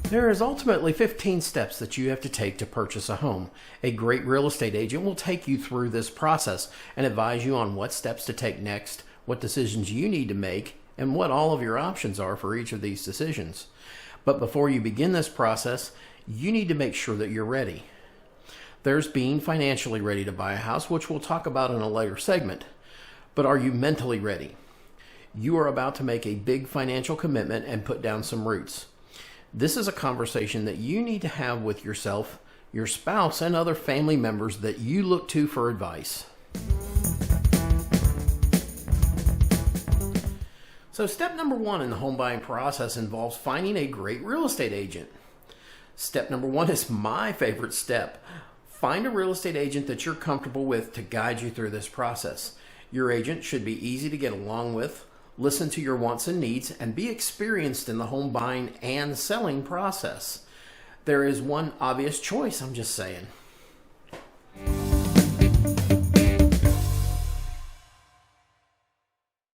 There is ultimately 15 steps that you have to take to purchase a home. A great real estate agent will take you through this process and advise you on what steps to take next, what decisions you need to make, and what all of your options are for each of these decisions. But before you begin this process, you need to make sure that you're ready. There's being financially ready to buy a house, which we'll talk about in a later segment. But are you mentally ready? You are about to make a big financial commitment and put down some roots. This is a conversation that you need to have with yourself, your spouse, and other family members that you look to for advice. So step number 1 in the home buying process involves finding a great real estate agent. Step number 1 is my favorite step. Find a real estate agent that you're comfortable with to guide you through this process. Your agent should be easy to get along with, listen to your wants and needs, and be experienced in the home buying and selling process. There is one obvious choice, I'm just saying.